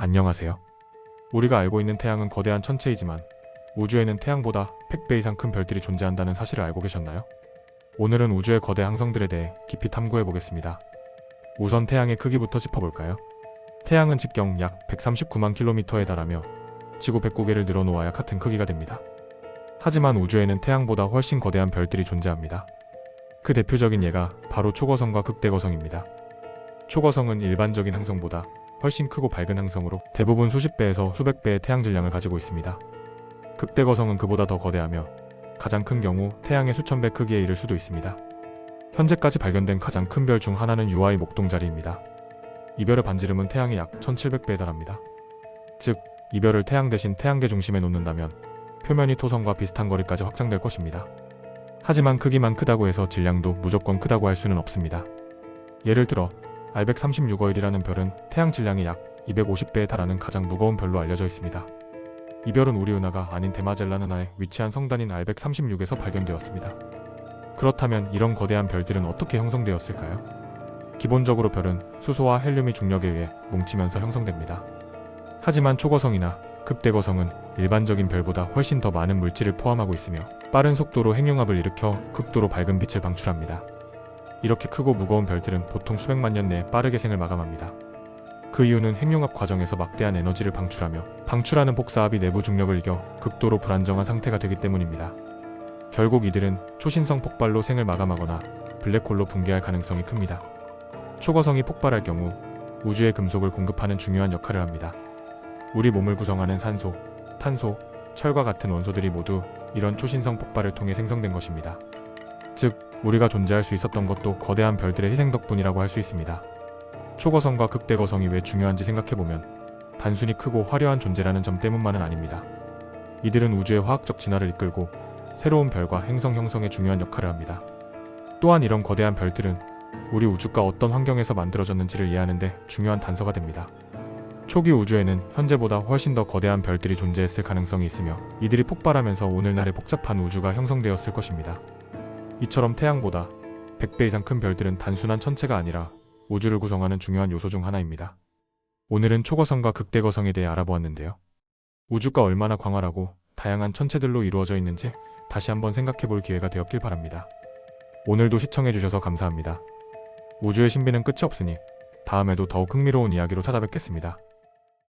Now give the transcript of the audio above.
안녕하세요. 우리가 알고 있는 태양은 거대한 천체이지만 우주에는 태양보다 100배 이상 큰 별들이 존재한다는 사실을 알고 계셨나요? 오늘은 우주의 거대 항성들에 대해 깊이 탐구해 보겠습니다. 우선 태양의 크기부터 짚어볼까요? 태양은 직경 약 139만 킬로미터에 달하며 지구 109개를 늘어놓아야 같은 크기가 됩니다. 하지만 우주에는 태양보다 훨씬 거대한 별들이 존재합니다. 그 대표적인 예가 바로 초거성과 극대거성입니다. 초거성은 일반적인 항성보다 훨씬 크고 밝은 항성으로 대부분 수십 배에서 수백 배의 태양 질량을 가지고 있습니다. 극대거성은 그보다 더 거대하며 가장 큰 경우 태양의 수천 배 크기에 이를 수도 있습니다. 현재까지 발견된 가장 큰 별 중 하나는 유아의 목동자리입니다. 이 별의 반지름은 태양의 약 1700배에 달합니다. 즉, 이 별을 태양 대신 태양계 중심에 놓는다면 표면이 토성과 비슷한 거리까지 확장될 것입니다. 하지만 크기만 크다고 해서 질량도 무조건 크다고 할 수는 없습니다. 예를 들어 R136어일이라는 별은 태양 질량이 약 250배에 달하는 가장 무거운 별로 알려져 있습니다. 이 별은 우리 은하가 아닌 대마젤란 은하에 위치한 성단인 R136에서 발견되었습니다. 그렇다면 이런 거대한 별들은 어떻게 형성되었을까요? 기본적으로 별은 수소와 헬륨이 중력에 의해 뭉치면서 형성됩니다. 하지만 초거성이나 극대거성은 일반적인 별보다 훨씬 더 많은 물질을 포함하고 있으며 빠른 속도로 핵융합을 일으켜 극도로 밝은 빛을 방출합니다. 이렇게 크고 무거운 별들은 보통 수백만 년 내에 빠르게 생을 마감합니다. 그 이유는 핵융합 과정에서 막대한 에너지를 방출하며 방출하는 복사압이 내부 중력을 이겨 극도로 불안정한 상태가 되기 때문입니다. 결국 이들은 초신성 폭발로 생을 마감하거나 블랙홀로 붕괴할 가능성이 큽니다. 초거성이 폭발할 경우 우주의 금속을 공급하는 중요한 역할을 합니다. 우리 몸을 구성하는 산소, 탄소, 철과 같은 원소들이 모두 이런 초신성 폭발을 통해 생성된 것입니다. 즉, 우리가 존재할 수 있었던 것도 거대한 별들의 희생 덕분이라고 할 수 있습니다. 초거성과 극대거성이 왜 중요한지 생각해보면 단순히 크고 화려한 존재라는 점 때문만은 아닙니다. 이들은 우주의 화학적 진화를 이끌고 새로운 별과 행성 형성에 중요한 역할을 합니다. 또한 이런 거대한 별들은 우리 우주가 어떤 환경에서 만들어졌는지를 이해하는 데 중요한 단서가 됩니다. 초기 우주에는 현재보다 훨씬 더 거대한 별들이 존재했을 가능성이 있으며 이들이 폭발하면서 오늘날의 복잡한 우주가 형성되었을 것입니다. 이처럼 태양보다 100배 이상 큰 별들은 단순한 천체가 아니라 우주를 구성하는 중요한 요소 중 하나입니다. 오늘은 초거성과 극대거성에 대해 알아보았는데요. 우주가 얼마나 광활하고 다양한 천체들로 이루어져 있는지 다시 한번 생각해 볼 기회가 되었길 바랍니다. 오늘도 시청해 주셔서 감사합니다. 우주의 신비는 끝이 없으니 다음에도 더욱 흥미로운 이야기로 찾아뵙겠습니다.